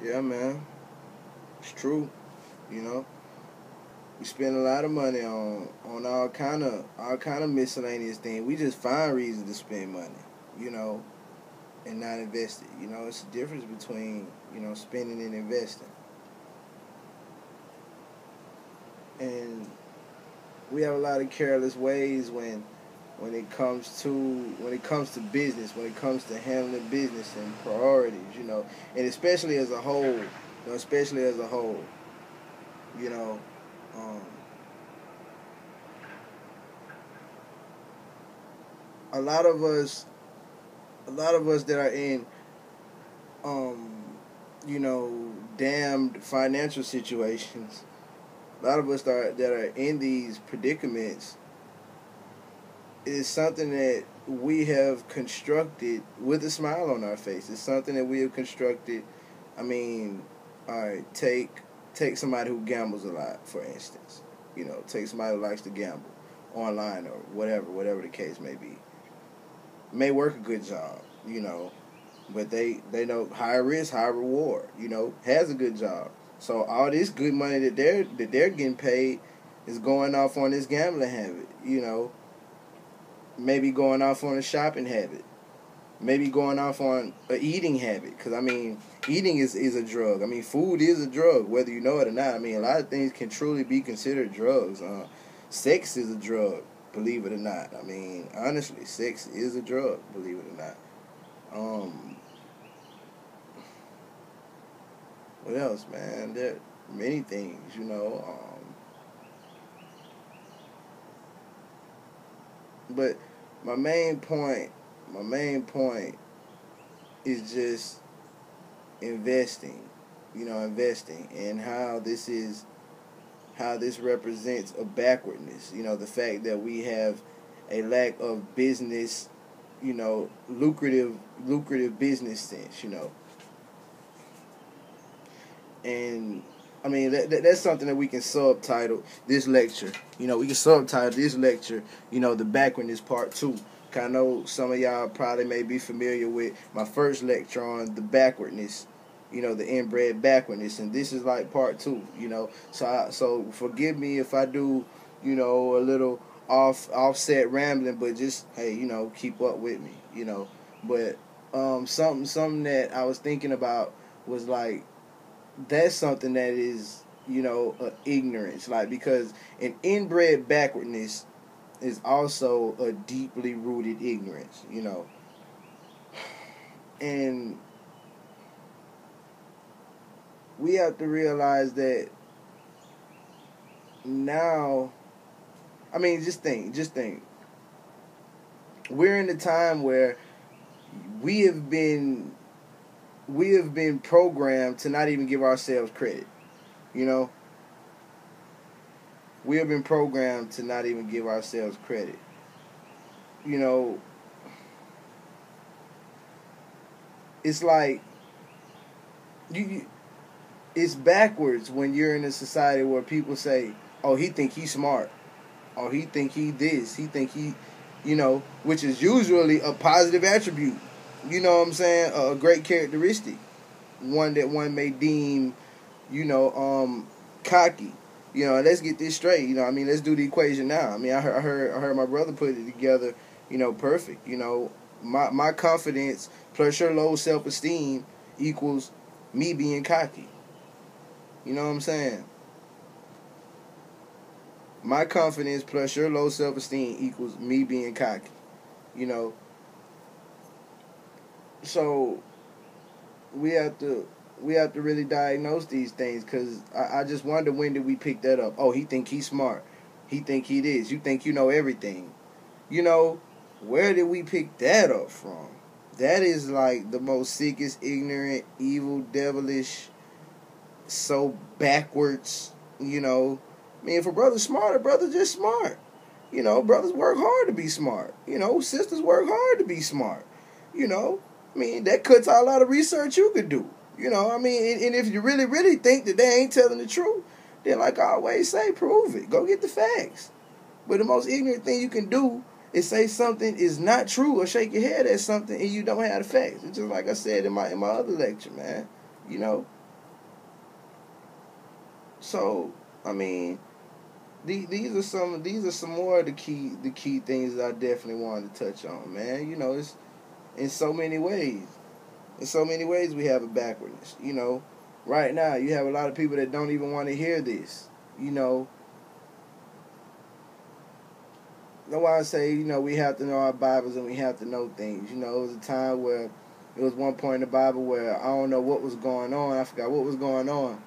Yeah, man. It's true. You know, we spend a lot of money on all kind of miscellaneous things. We just find reasons to spend money. You know, and not invest it. You know, it's a difference between spending and investing. And we have a lot of careless ways when it comes to business, when it comes to handling business and priorities. And especially as a whole. Especially as a whole. You know, um, a lot of us, a lot of us that are in, um, damned financial situations. A lot of us that are in these predicaments is something that we have constructed with a smile on our face. It's something that we have constructed. I mean, all right, take somebody who gambles a lot, for instance. Take somebody who likes to gamble online or whatever the case may be. May work a good job, but they know higher risk, high reward. Has a good job. So all this good money that they're getting paid is going off on this gambling habit. Maybe going off on a shopping habit. Maybe going off on a eating habit. Because, I mean, eating is a drug. I mean, food is a drug, whether you know it or not. I mean, a lot of things can truly be considered drugs. Sex is a drug, believe it or not. I mean, honestly, sex is a drug, believe it or not. Um, what else, man? There are many things. But my main point, my main point is just investing. Investing and how this represents a backwardness. The fact that we have a lack of business, lucrative business sense. And I mean that's something that we can subtitle this lecture. We can subtitle this lecture. The backwardness part two. 'Cause I know some of y'all probably may be familiar with my first lecture on the backwardness. The inbred backwardness, and this is like part two. So forgive me if I do, a little offset rambling, but just hey, keep up with me. But something that I was thinking about was like that's something that is ignorance, like because an inbred backwardness is also a deeply rooted ignorance. And we have to realize that now. I mean, just think. We're in a time where we have been we have been programmed to not even give ourselves credit. You know, we have been programmed to not even give ourselves credit. You know, it's like you it's backwards when you're in a society where people say, "Oh, he think he's smart," or "He think he this," "He think he," which is usually a positive attribute. You know what I'm saying? A great characteristic, one that one may deem, cocky. Let's get this straight. Let's do the equation now. I heard my brother put it together. Perfect. My confidence plus your low self esteem equals me being cocky. You know what I'm saying? My confidence plus your low self esteem equals me being cocky. You know, so we have to really diagnose these things because I just wonder when did we pick that up? Oh, he think he's smart. He think he this. You think you know everything. You know, where did we pick that up from? That is like the most sickest, ignorant, evil, devilish, so backwards. If a brother's smart, a brother's just smart. Brothers work hard to be smart. Sisters work hard to be smart. That cuts out a lot of research you could do. And if you really, really think that they ain't telling the truth, then like I always say, prove it. Go get the facts. But the most ignorant thing you can do is say something is not true or shake your head at something and you don't have the facts. It's just like I said in my other lecture, man. You know. So, I mean, these are some more of the key things that I definitely wanted to touch on, man. You know, it's in so many ways. In so many ways, we have a backwardness. You know, right now you have a lot of people that don't even want to hear this. You know, that's why I say, you know, we have to know our Bibles and we have to know things. You know, it was a time where it was one point in the Bible where I don't know what was going on. I forgot what was going on.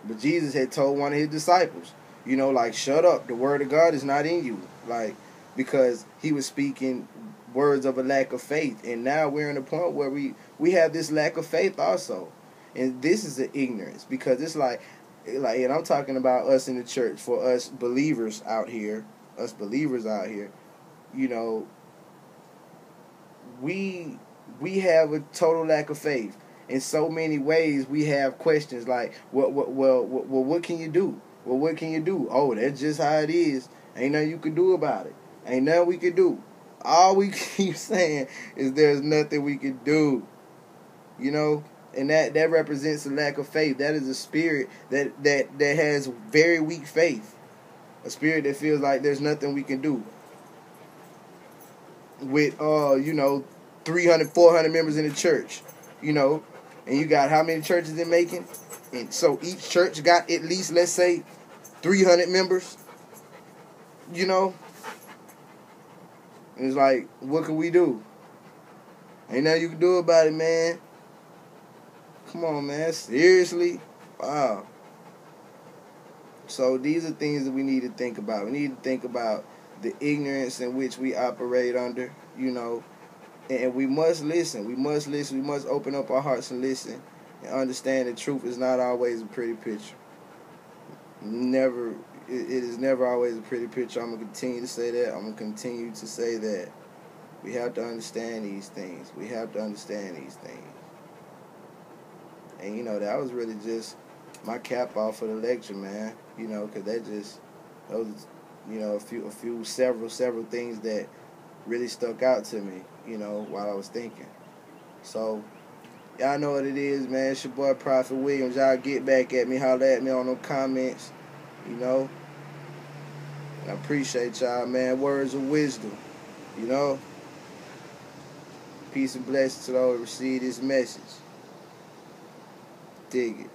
But Jesus had told one of his disciples, you know, like, shut up. The word of God is not in you. Like, because he was speaking words of a lack of faith. And now we're in a point where we have this lack of faith also. And this is the ignorance. Because it's like, and I'm talking about us in the church, for us believers out here, you know, we have a total lack of faith. In so many ways, we have questions like, what can you do? Well, what can you do? Oh, that's just how it is. Ain't nothing you can do about it. Ain't nothing we can do. All we keep saying is there's nothing we can do. You know? And that represents a lack of faith. That is a spirit that has very weak faith. A spirit that feels like there's nothing we can do. With, you know, 300, 400 members in the church. You know? And you got how many churches in Macon? And so each church got at least, let's say, 300 members. You know? And it's like, what can we do? Ain't nothing you can do about it, man. Come on, man. Seriously? Wow. So these are things that we need to think about. We need to think about the ignorance in which we operate under, you know. And we must listen. We must listen. We must open up our hearts and listen. And understand that truth is not always a pretty picture. Never. It is never always a pretty picture. I'm going to continue to say that. I'm going to continue to say that. We have to understand these things. We have to understand these things. And, you know, that was really just my cap off for the lecture, man. You know, because those, you know, several things that really stuck out to me, you know, while I was thinking. So, y'all know what it is, man. It's your boy, Prophet Williams. Y'all get back at me, holler at me on them comments, you know. I appreciate y'all, man. Words of wisdom, you know. Peace and blessings to those who receive this message. Dig it.